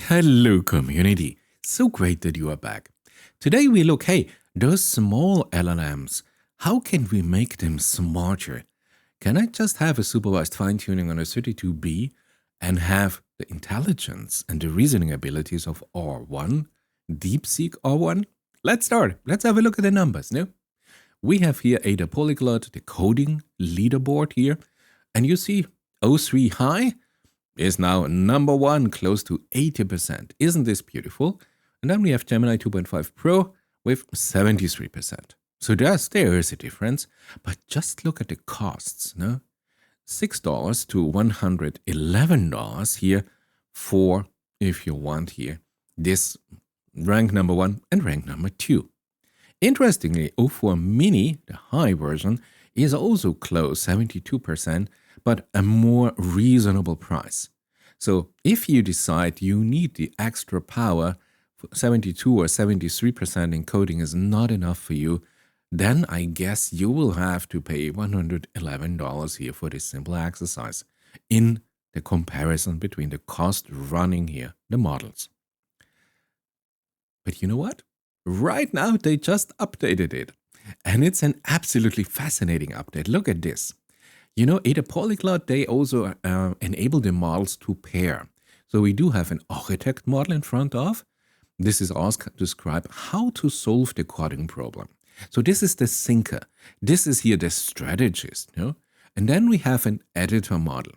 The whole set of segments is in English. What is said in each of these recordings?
Hello, community. So great that you are back. Today we look, hey, those small LLMs, how can we make them smarter? Can I just have a supervised fine-tuning on a 32B and have the intelligence and the reasoning abilities of R1, DeepSeek R1? Let's start. Let's have a look at the numbers, no? We have here Ada Polyglot, the coding leaderboard here, and you see O3 high is now number one, close to 80%. Isn't this beautiful? And then we have Gemini 2.5 Pro with 73%. So there is a difference, but just look at the costs, no? $6 to $111 here for, if you want here, this rank number one and rank number two. Interestingly, O4 Mini, the high version, is also close, 72%, but a more reasonable price. So if you decide you need the extra power, 72 or 73% encoding is not enough for you, then I guess you will have to pay $111 here for this simple exercise in the comparison between the cost running here, the models. But you know what? Right now, they just updated it. And it's an absolutely fascinating update. Look at this. You know, Ada Polyglot, they also enable the models to pair. So we do have an architect model in front of. This is asked to describe how to solve the coding problem. So this is the thinker. This is here the strategist. You know? And then we have an editor model.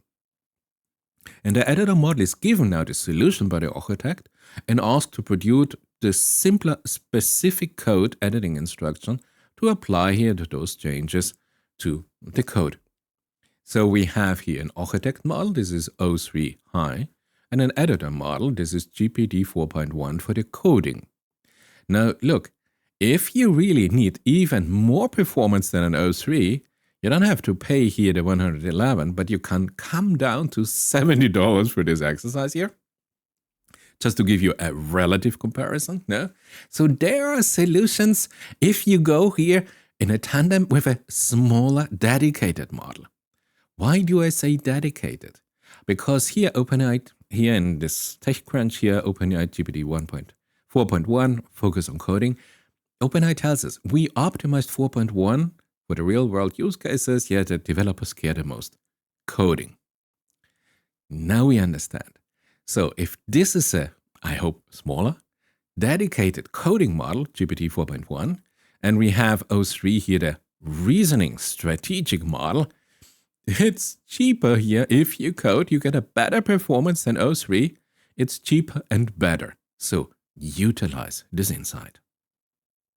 And the editor model is given now the solution by the architect and asked to produce the simpler specific code editing instruction to apply here to those changes to the code. So we have here an architect model, this is O3 high, and an editor model, this is GPT 4.1 for the coding. Now look, if you really need even more performance than an O3, you don't have to pay here the 111, but you can come down to $70 for this exercise here. Just to give you a relative comparison, no? So there are solutions if you go here in a tandem with a smaller dedicated model. Why do I say dedicated? Because here OpenAI, here in this TechCrunch here, OpenAI GPT 4.1, focus on coding. OpenAI tells us we optimized 4.1 for the real world use cases, yet the developers care the most. Coding. Now we understand. So if this is a, I hope, smaller, dedicated coding model, GPT 4.1, and we have O3 here, the reasoning strategic model, it's cheaper here. If you code, you get a better performance than O3. It's cheaper and better. So utilize this insight.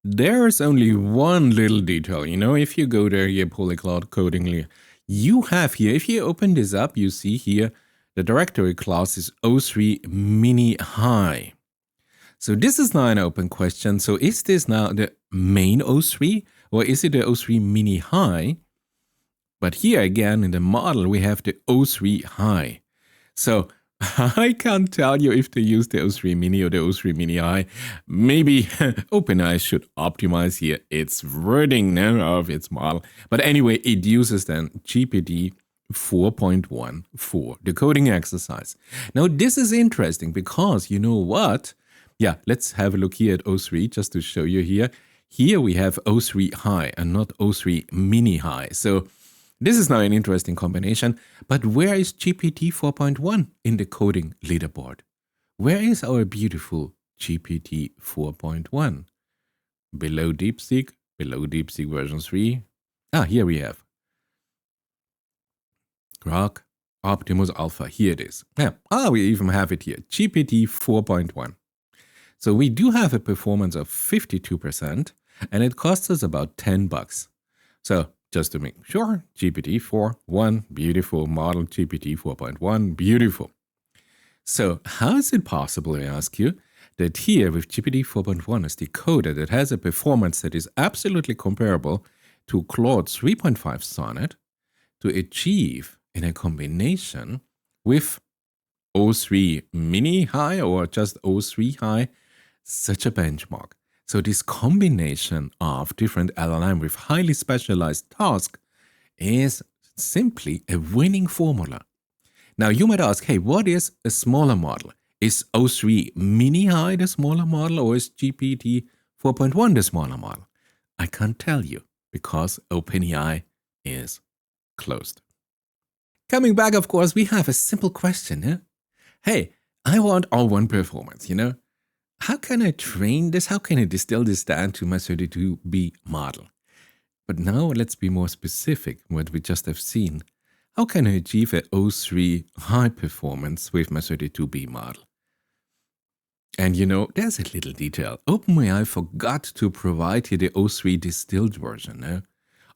There's only one little detail, you know, if you go there here, Polyglot codingly, you have here, if you open this up, you see here, the directory class is O3 mini high. So this is now an open question. So is this now the main O3 or is it the O3 mini high? But here again in the model, we have the O3 high. So I can't tell you if they use the O3 mini or the O3 mini high. Maybe OpenAI should optimize here its wording of its model. But anyway, it uses then GPT 4.1 for the coding exercise. Now, this is interesting because you know what? Yeah, let's have a look here at O3 just to show you here. Here we have O3 high and not O3 mini high. So this is now an interesting combination. But where is GPT 4.1 in the coding leaderboard? Where is our beautiful GPT 4.1? Below DeepSeek version 3. Here we have Grok, Optimus Alpha, here it is. We even have it here, GPT 4.1. So we do have a performance of 52%, and it costs us about $10. So just to make sure, GPT 4.1, beautiful model, GPT 4.1, beautiful. So how is it possible, I ask you, that here with GPT 4.1 as decoded, it has a performance that is absolutely comparable to Claude 3.5 Sonnet to achieve in a combination with O3 mini high or just O3 high, such a benchmark. So this combination of different LLM with highly specialized tasks is simply a winning formula. Now you might ask, hey, what is a smaller model? Is O3 mini high the smaller model, or is GPT 4.1 the smaller model? I can't tell you because OpenAI is closed. Coming back, of course, we have a simple question. Hey, I want R1 performance, How can I train this? How can I distill this down to my 32B model? But now let's be more specific, what we just have seen. How can I achieve a O3 high performance with my 32B model? And there's a little detail. OpenAI forgot to provide here the O3 distilled version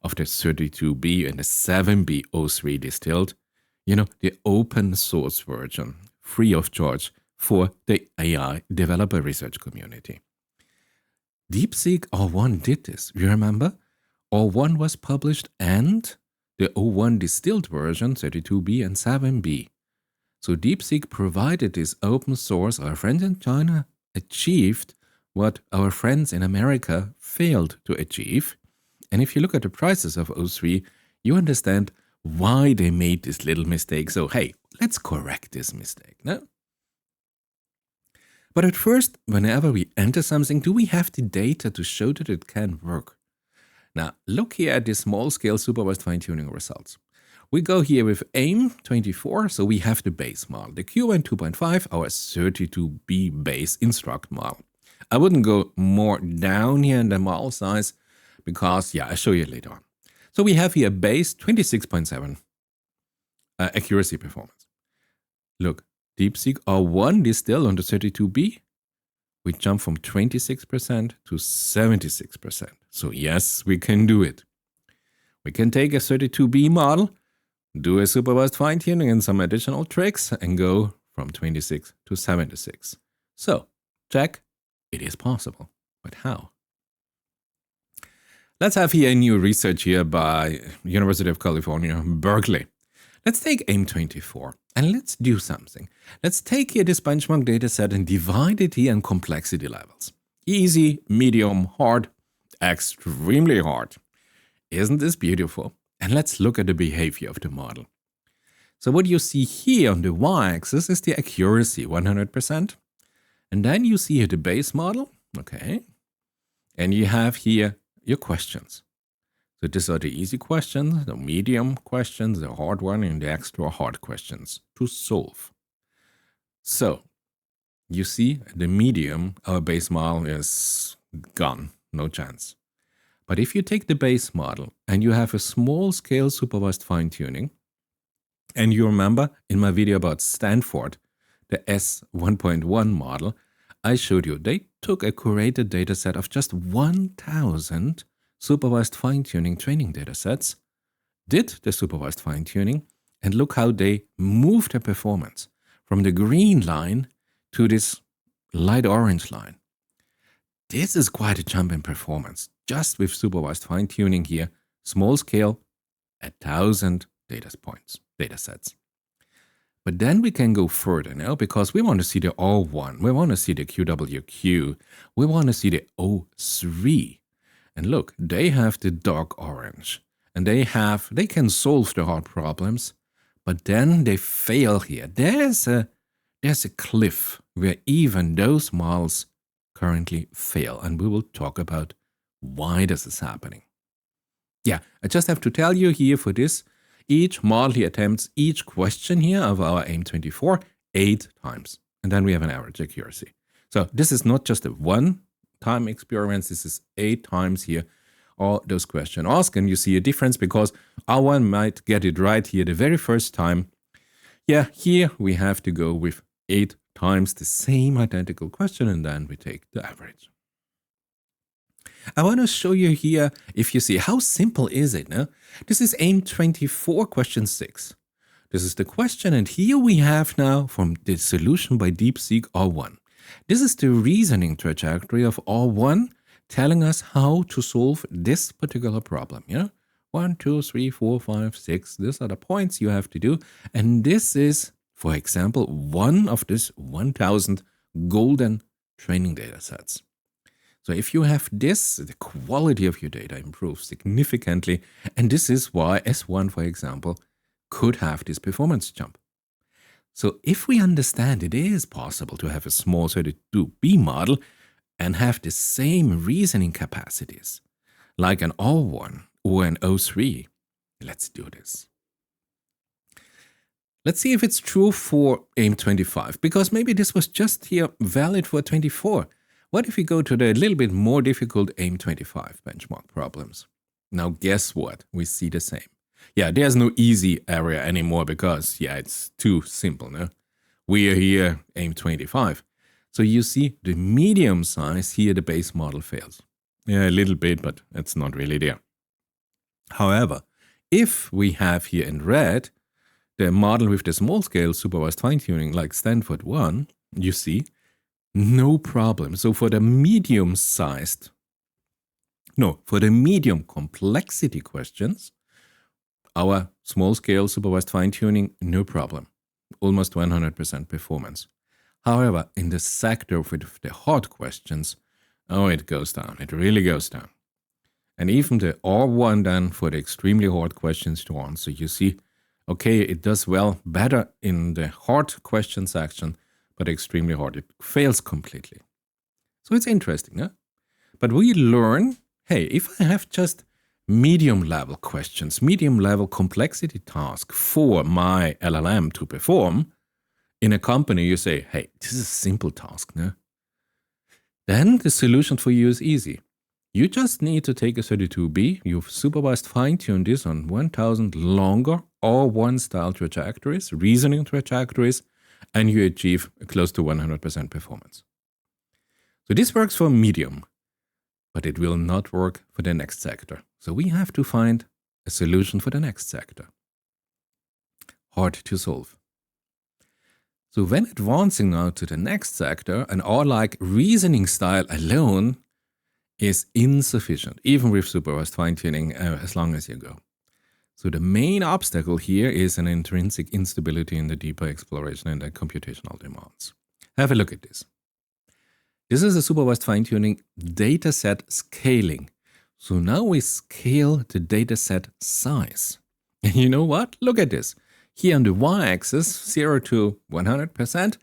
of the 32B and the 7B O3 distilled. The open source version, free of charge for the AI developer research community. DeepSeek R1 did this. You remember? R1 was published and the O1 distilled version, 32B and 7B. So DeepSeek provided this open source. Our friends in China achieved what our friends in America failed to achieve. And if you look at the prices of O3, you understand why they made this little mistake. So hey, let's correct this mistake, no? But at first, whenever we enter something, do we have the data to show that it can work? Now, look here at the small-scale supervised fine-tuning results. We go here with AIM24, so we have the base model, the QN 2.5, our 32B base instruct model. I wouldn't go more down here in the model size because, I'll show you later on. So we have here base 26.7 accuracy performance. Look, DeepSeek R1 distilled on the 32B. We jump from 26% to 76%. So yes, we can do it. We can take a 32B model, do a supervised fine-tuning and some additional tricks, and go from 26 to 76. So, check, it is possible. But how? Let's have here a new research here by University of California, Berkeley. Let's take AIM24 and let's do something. Let's take here this benchmark data set and divide it here in complexity levels. Easy, medium, hard, extremely hard. Isn't this beautiful? And let's look at the behavior of the model. So what you see here on the y-axis is the accuracy, 100%. And then you see here the base model, okay? And you have here your questions. So these are the easy questions, the medium questions, the hard one, and the extra hard questions to solve. So you see the medium, our base model is gone, no chance. But if you take the base model and you have a small scale supervised fine-tuning, and you remember in my video about Stanford, the S1.1 model, I showed you they took a curated data set of just 1,000 supervised fine-tuning training data sets, did the supervised fine-tuning, and look how they moved their performance from the green line to this light orange line. This is quite a jump in performance, just with supervised fine-tuning here, small scale, 1,000 data sets. But then we can go further now because we want to see the R1, we want to see the QWQ, we want to see the O3. And look, they have the dark orange and they can solve the hard problems, but then they fail here. There's a cliff where even those models currently fail, and we will talk about why this is happening. I just have to tell you here for this, each model here attempts each question here of our AIM24 8 times, and then we have an average accuracy. So this is not just a one-time experiment, this is 8 times here all those questions asked, and you see a difference because R1 might get it right here the very first time. Here we have to go with 8 times the same identical question, and then we take the average. I want to show you here, if you see, how simple is it? No? This is AIM24 question 6. This is the question, and here we have now from the solution by DeepSeek R1. This is the reasoning trajectory of R1 telling us how to solve this particular problem. 1, 2, 3, 4, 5, 6. These are the points you have to do. And this is, for example, one of these 1,000 golden training data sets. So if you have this, the quality of your data improves significantly. And this is why S1, for example, could have this performance jump. So if we understand it is possible to have a small 32B model and have the same reasoning capacities, like an R1 or an O3, let's do this. Let's see if it's true for AIM25, because maybe this was just here valid for 24. What if we go to the little bit more difficult AIM25 benchmark problems? Now guess what? We see the same. Yeah, there's no easy area anymore because, yeah, it's too simple, no? We are here AIM25. So you see the medium size here, the base model fails. Yeah, a little bit, but it's not really there. However, if we have here in red the model with the small scale supervised fine-tuning like Stanford 1, you see, no problem. So for the medium complexity questions, our small scale supervised fine-tuning, no problem. Almost 100% performance. However, in the sector with the hard questions, oh, it goes down. It really goes down. And even the R1 then for the extremely hard questions to answer, you see, okay, it does well better in the hard question section, but extremely hard, it fails completely. So it's interesting, huh? But we learn, hey, if I have just medium level questions, medium level complexity task for my LLM to perform, in a company you say, hey, this is a simple task, no? Then the solution for you is easy. You just need to take a 32B, you've supervised fine-tune this on 1000 longer R1 style trajectories, reasoning trajectories, and you achieve close to 100% performance. So this works for medium, but it will not work for the next sector. So we have to find a solution for the next sector. Hard to solve. So when advancing now to the next sector, an R-like reasoning style alone is insufficient, even with supervised fine-tuning as long as you go. So the main obstacle here is an intrinsic instability in the deeper exploration and the computational demands. Have a look at this. This is a supervised fine-tuning dataset scaling. So now we scale the dataset size. And you know what? Look at this. Here on the y-axis, 0 to 100%,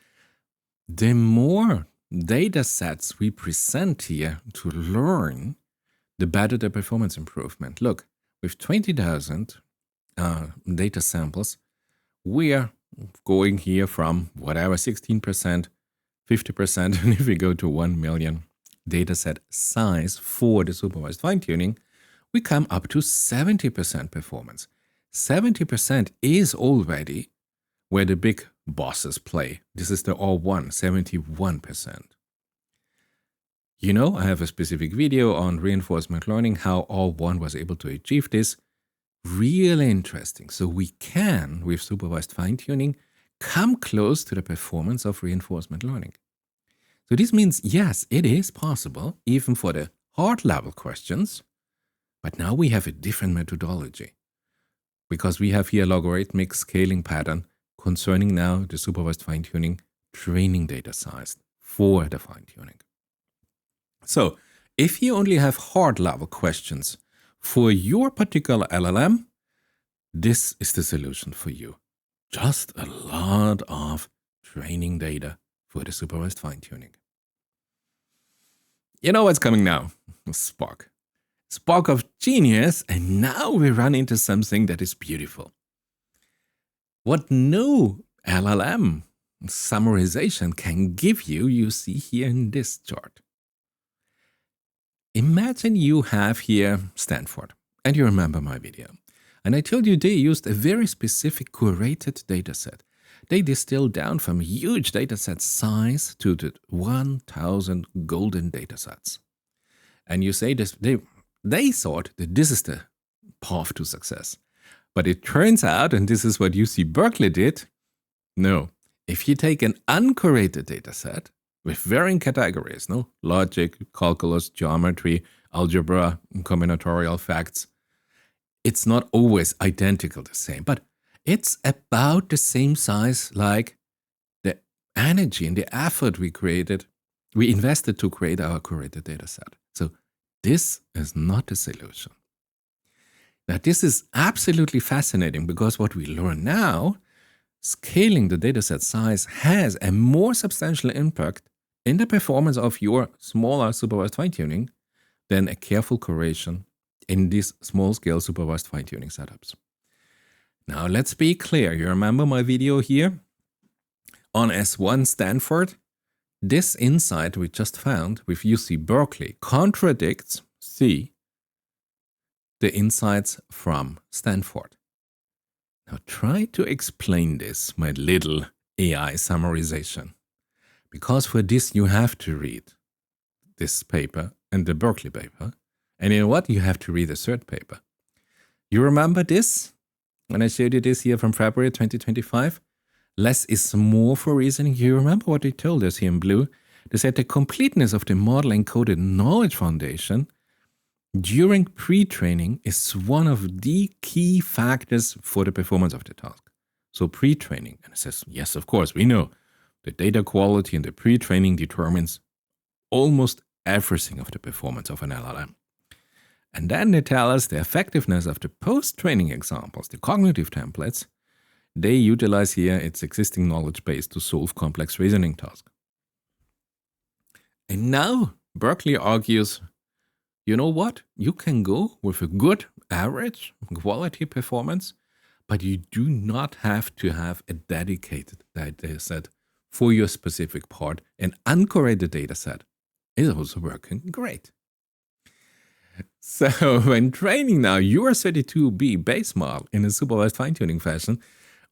the more data sets we present here to learn, the better the performance improvement. Look, with 20,000 data samples, we are going here from whatever 16%, 50%, and if we go to 1 million dataset size for the supervised fine-tuning, we come up to 70% performance. 70% is already where the big bosses play. This is the R1, 71%. You know, I have a specific video on reinforcement learning, how R1 was able to achieve this. Really interesting. So we can, with supervised fine-tuning, come close to the performance of reinforcement learning. So this means, yes, it is possible, even for the hard level questions, but now we have a different methodology. Because we have here a logarithmic scaling pattern concerning now the supervised fine-tuning training data size for the fine-tuning. So if you only have hard level questions for your particular LLM, this is the solution for you. Just a lot of training data for the supervised fine-tuning. You know what's coming now? Spark. Spark of genius, and now we run into something that is beautiful. What no LLM summarization can give you, you see here in this chart. Imagine you have here Stanford, and you remember my video. And I told you they used a very specific curated dataset. They distilled down from a huge dataset size to the 1000 golden datasets. And you say this, they thought that this is the path to success. But it turns out, and this is what UC Berkeley did, no. If you take an uncurated dataset with varying categories, no, logic, calculus, geometry, algebra, combinatorial facts, it's not always identical the same, but it's about the same size like the energy and the effort we invested to create our curated dataset. So this is not a solution. Now, this is absolutely fascinating because what we learn now, scaling the dataset size has a more substantial impact in the performance of your smaller supervised fine-tuning than a careful curation in these small-scale supervised fine-tuning setups. Now, let's be clear. You remember my video here on S1 Stanford? This insight we just found with UC Berkeley contradicts the insights from Stanford. Now try to explain this, my little AI summarization. Because for this you have to read this paper and the Berkeley paper. And you know what? You have to read the third paper. You remember this? When I showed you this here from February 2025? Less is more for reasoning. You remember what they told us here in blue? They said the completeness of the model-encoded knowledge foundation during pre-training is one of the key factors for the performance of the task. So pre-training, and it says, yes, of course, we know the data quality in the pre-training determines almost everything of the performance of an LLM. And then they tell us the effectiveness of the post-training examples, the cognitive templates, they utilize here its existing knowledge base to solve complex reasoning tasks. And now Berkeley argues, you know what? You can go with a good average quality performance, but you do not have to have a dedicated data set for your specific part. An uncurated data set is also working great. So when training now your 32B base model in a supervised fine-tuning fashion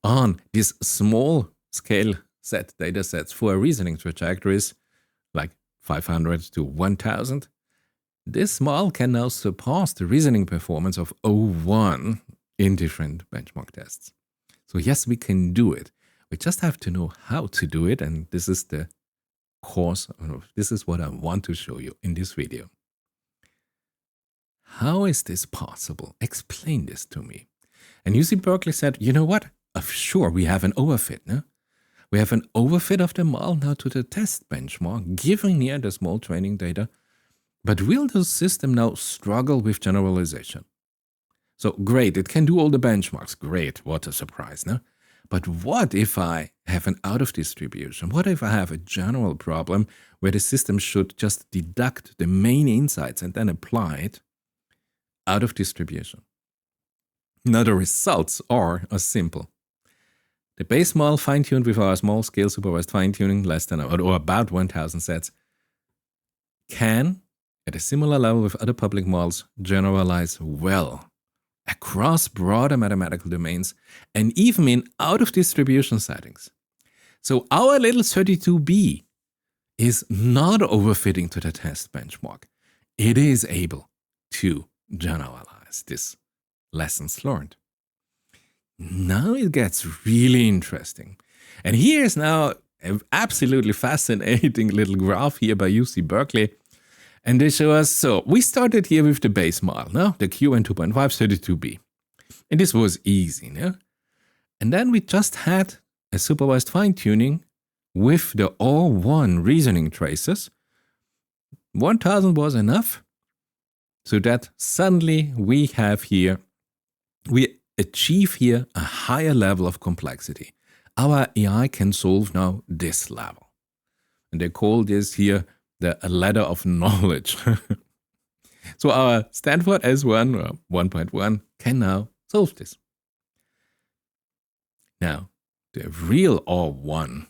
on these small scale set data sets for reasoning trajectories like 500 to 1000, this model can now surpass the reasoning performance of R1 in different benchmark tests. So yes, we can do it. We just have to know how to do it, and this is the course, this is what I want to show you in this video. How is this possible? Explain this to me. And UC Berkeley said, you know what? Sure, we have an overfit, no? We have an overfit of the model now to the test benchmark, given here the small training data. But will the system now struggle with generalization? So great, it can do all the benchmarks. Great, what a surprise, no? But what if I have an out of distribution? What if I have a general problem where the system should just deduct the main insights and then apply it out of distribution? Now the results are simple. The base model fine-tuned with our small-scale supervised fine-tuning, less than or about 1000 sets, can, at a similar level with other public models, generalize well across broader mathematical domains and even in out-of-distribution settings. So our little 32B is not overfitting to the test benchmark. It is able to generalize this lessons learned. Now it gets really interesting. And here's now an absolutely fascinating little graph here by UC Berkeley. And they show us, so we started here with the base model, no? The QN 2.5 32B. And this was easy, no? And then we just had a supervised fine-tuning with the R1 reasoning traces. 1000 was enough, so that suddenly we achieve here a higher level of complexity. Our AI can solve now this level. And they call this here the ladder of knowledge. So our Stanford S1 1.1 can now solve this. Now, the real R1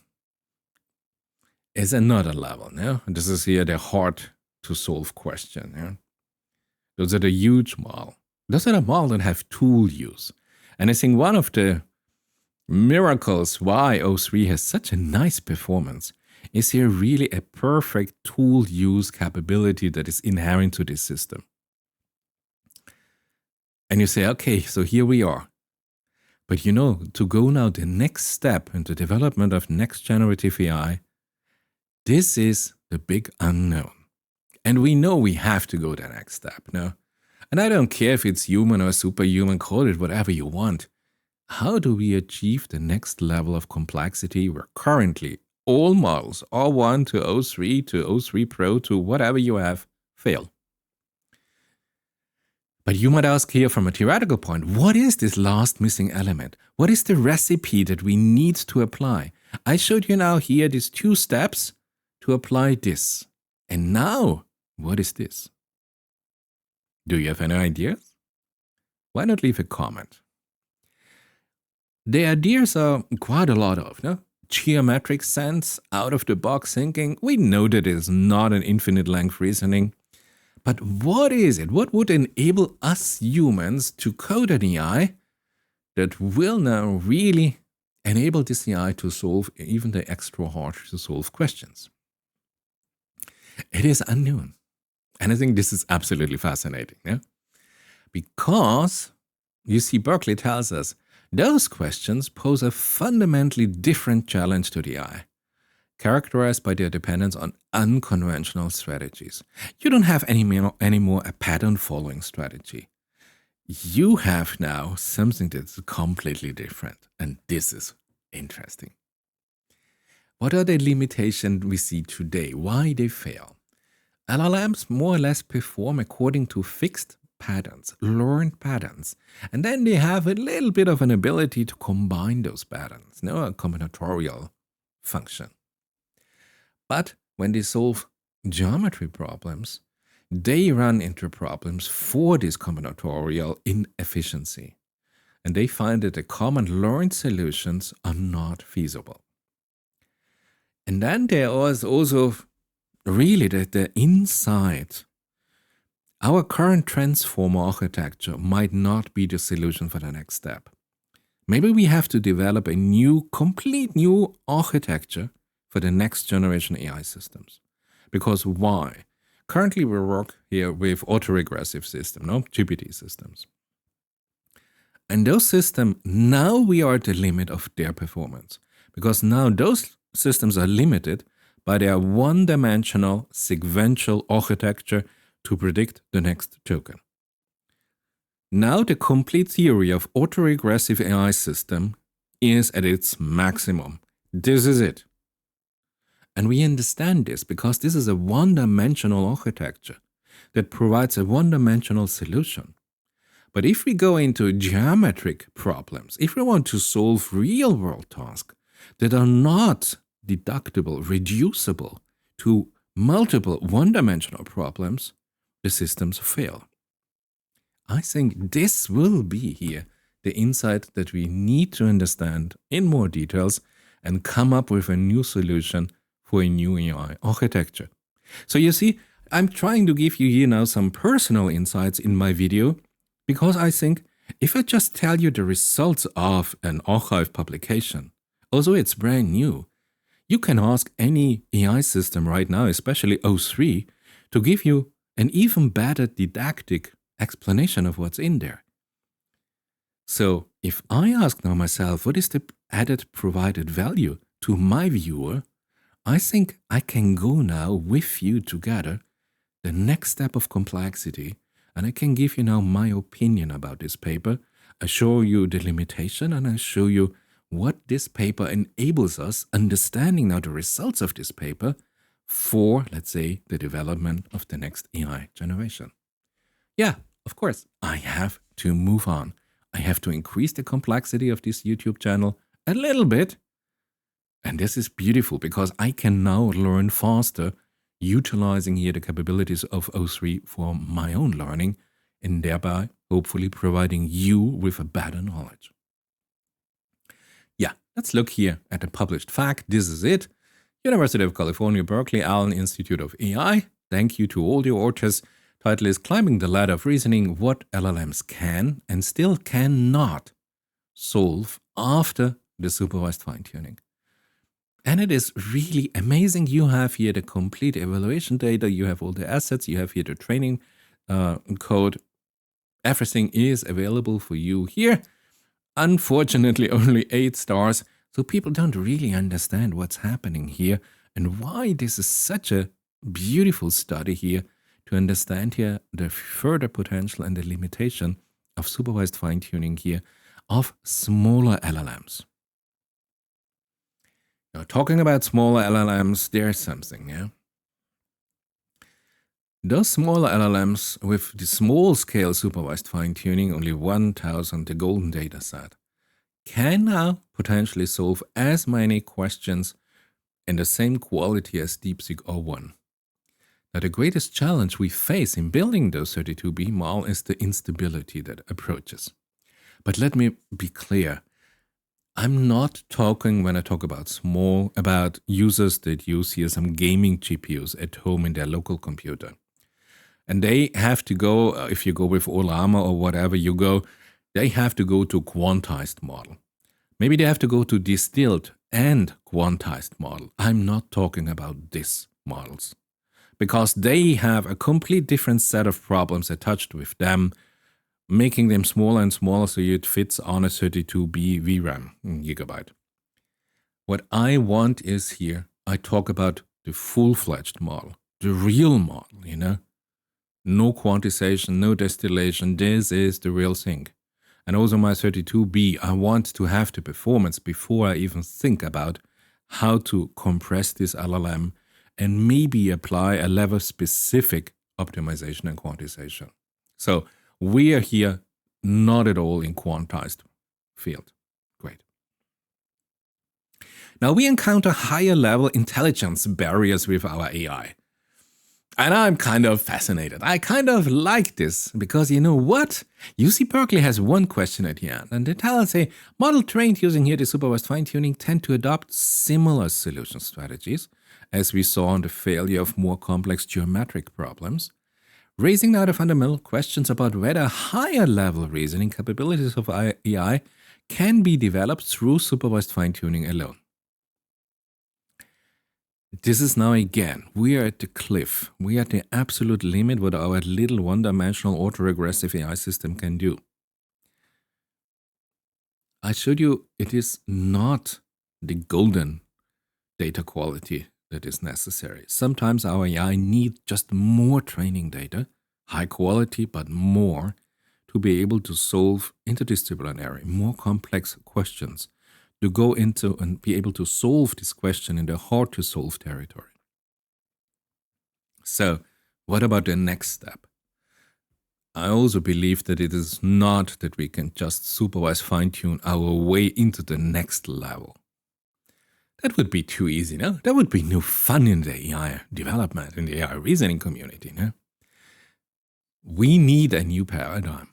is another level. No? This is here the hard to solve question. Yeah? Those are the huge model. Those are the models that have tool use. And I think one of the miracles why O3 has such a nice performance is here really a perfect tool use capability that is inherent to this system. And you say, okay, so here we are. But you know, to go now the next step in the development of next generative AI, this is the big unknown. And we know we have to go the next step, no? And I don't care if it's human or superhuman, call it whatever you want. How do we achieve the next level of complexity where currently all models, R1 to O3 to O3 Pro to whatever you have, fail? But you might ask here from a theoretical point, what is this last missing element? What is the recipe that we need to apply? I showed you now here these 2 steps to apply this. And now, what is this? Do you have any ideas? Why not leave a comment? The ideas are quite a lot of, no? Geometric sense, out-of-the-box thinking. We know that it is not an infinite-length reasoning. But what is it? What would enable us humans to code an AI that will now really enable this AI to solve even the extra hard to solve questions? It is unknown. And I think this is absolutely fascinating. Yeah? Because, you see, Berkeley tells us those questions pose a fundamentally different challenge to the AI, characterized by their dependence on unconventional strategies. You don't have anymore a pattern-following strategy. You have now something that's completely different, and this is interesting. What are the limitations we see today? Why they fail? LLMs more or less perform according to fixed patterns, learned patterns, and then they have a little bit of an ability to combine those patterns, a combinatorial function. But when they solve geometry problems, they run into problems for this combinatorial inefficiency. And they find that the common learned solutions are not feasible. And then there is also really that the inside, our current transformer architecture might not be the solution for the next step. Maybe we have to develop a complete new architecture for the next generation AI systems. Because why? Currently we work here with autoregressive systems, GPT systems. And those systems, now we are at the limit of their performance. Because now those systems are limited by their one-dimensional sequential architecture to predict the next token. Now the complete theory of autoregressive AI system is at its maximum. This is it. And we understand this because this is a one-dimensional architecture that provides a one-dimensional solution. But if we go into geometric problems, if we want to solve real-world tasks that are not deductible, reducible to multiple one-dimensional problems, the systems fail. I think this will be here the insight that we need to understand in more details and come up with a new solution for a new AI architecture. So you see, I'm trying to give you here now some personal insights in my video, because I think if I just tell you the results of an arXiv publication, although it's brand new, you can ask any AI system right now, especially O3, to give you an even better didactic explanation of what's in there. So if I ask now myself, what is the added provided value to my viewer, I think I can go now with you together the next step of complexity, and I can give you now my opinion about this paper. I show you the limitation and I show you what this paper enables us, understanding now the results of this paper for, let's say, the development of the next AI generation. Yeah, of course, I have to move on. I have to increase the complexity of this YouTube channel a little bit. And this is beautiful because I can now learn faster, utilizing here the capabilities of O3 for my own learning, and thereby hopefully providing you with a better knowledge. Yeah, let's look here at the published fact. This is it. University of California, Berkeley, Allen Institute of AI. Thank you to all the authors. Title is Climbing the Ladder of Reasoning, What LLMs Can and Still Cannot Solve After the Supervised Fine-Tuning. And it is really amazing. You have here the complete evaluation data. You have all the assets. You have here the training code. Everything is available for you here. Unfortunately, only 8 stars. So people don't really understand what's happening here and why this is such a beautiful study here to understand here the further potential and the limitation of supervised fine-tuning here of smaller LLMs. Now, talking about smaller LLMs, there's something, yeah? Those smaller LLMs with the small-scale supervised fine-tuning, only 1,000, the golden data set, can now potentially solve as many questions in the same quality as DeepSeek R1. Now, the greatest challenge we face in building those 32B models is the instability that approaches. But let me be clear. I'm not talking, when I talk about users that use here some gaming GPUs at home in their local computer. And they have to go, if you go with Olama or whatever you go, they have to go to quantized model. Maybe they have to go to distilled and quantized model. I'm not talking about these models, because they have a complete different set of problems attached with them, making them smaller and smaller so it fits on a 32B VRAM gigabyte. What I want is here, I talk about the full-fledged model, the real model, No quantization, no distillation, this is the real thing. And also my 32B, I want to have the performance before I even think about how to compress this LLM and maybe apply a level-specific optimization and quantization. So we are here not at all in quantized field. Great. Now we encounter higher level intelligence barriers with our AI. And I'm kind of fascinated. I kind of like this because you know what? UC Berkeley has one question at the end, and they tell us a model trained using here the supervised fine-tuning tend to adopt similar solution strategies as we saw on the failure of more complex geometric problems, raising now the fundamental questions about whether higher level reasoning capabilities of AI can be developed through supervised fine-tuning alone. This is now again, we are at the cliff. We are at the absolute limit what our little one-dimensional autoregressive AI system can do. I showed you it is not the golden data quality that is necessary. Sometimes our AI needs just more training data, high quality, but more, to be able to solve interdisciplinary, more complex questions, to go into and be able to solve this question in the hard-to-solve territory. So, what about the next step? I also believe that it is not that we can just supervise fine-tune our way into the next level. That would be too easy, no? That would be no fun in the AI development, in the AI reasoning community, no? We need a new paradigm.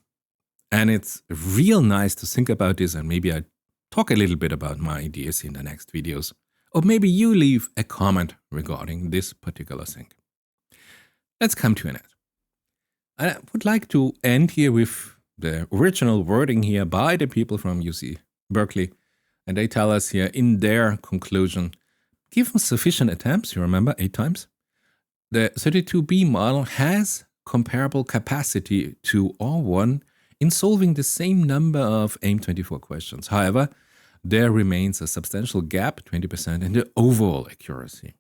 And it's real nice to think about this, and maybe I talk a little bit about my ideas in the next videos. Or maybe you leave a comment regarding this particular thing. Let's come to an end. I would like to end here with the original wording here by the people from UC Berkeley. And they tell us here in their conclusion, given sufficient attempts, you remember 8 times, the 32B model has comparable capacity to R1 in solving the same number of AIM24 questions. However, there remains a substantial gap, 20%, in the overall accuracy.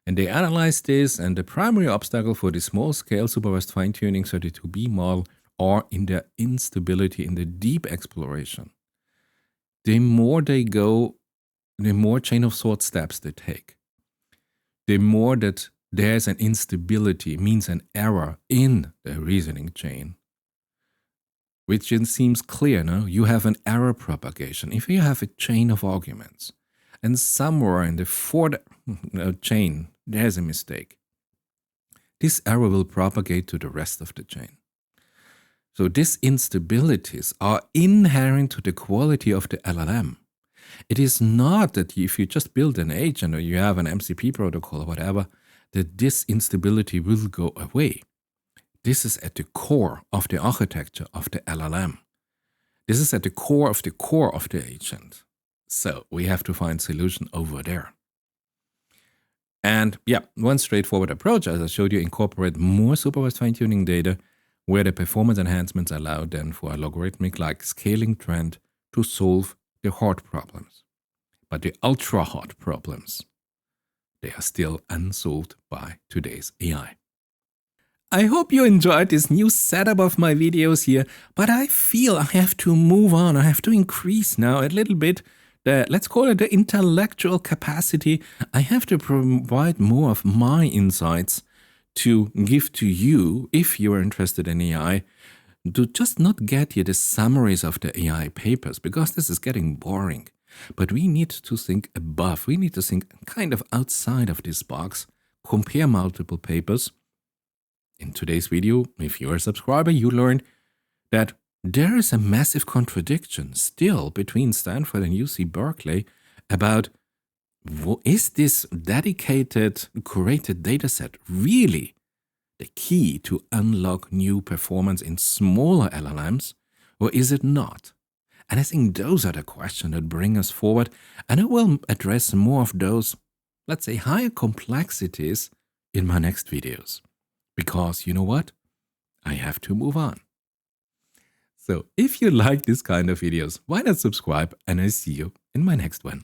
And they analyzed this, and the primary obstacle for the small-scale supervised fine-tuning 32B model are in their instability in the deep exploration. The more they go, the more chain of thought steps they take. The more that there's an instability, means an error in the reasoning chain. Which seems clear, no? You have an error propagation. If you have a chain of arguments, and somewhere in the fourth chain, there's a mistake, this error will propagate to the rest of the chain. So these instabilities are inherent to the quality of the LLM. It is not that if you just build an agent or you have an MCP protocol or whatever, that this instability will go away. This is at the core of the architecture of the LLM. This is at the core of the agent. So we have to find solution over there. And yeah, one straightforward approach, as I showed you, incorporate more supervised fine-tuning data where the performance enhancements allow then for a logarithmic-like scaling trend to solve the hard problems. But the ultra-hard problems, they are still unsolved by today's AI. I hope you enjoyed this new setup of my videos here, but I feel I have to move on. I have to increase now a little bit the, let's call it the intellectual capacity. I have to provide more of my insights to give to you if you are interested in AI, to just not get you the summaries of the AI papers, because this is getting boring. But we need to think above. We need to think kind of outside of this box, compare multiple papers. In today's video, if you're a subscriber, you learned that there is a massive contradiction still between Stanford and UC Berkeley about, is this dedicated, curated dataset really the key to unlock new performance in smaller LLMs, or is it not? And I think those are the questions that bring us forward, and I will address more of those, let's say, higher complexities in my next videos. Because you know what? I have to move on. So if you like this kind of videos, why not subscribe, and I'll see you in my next one.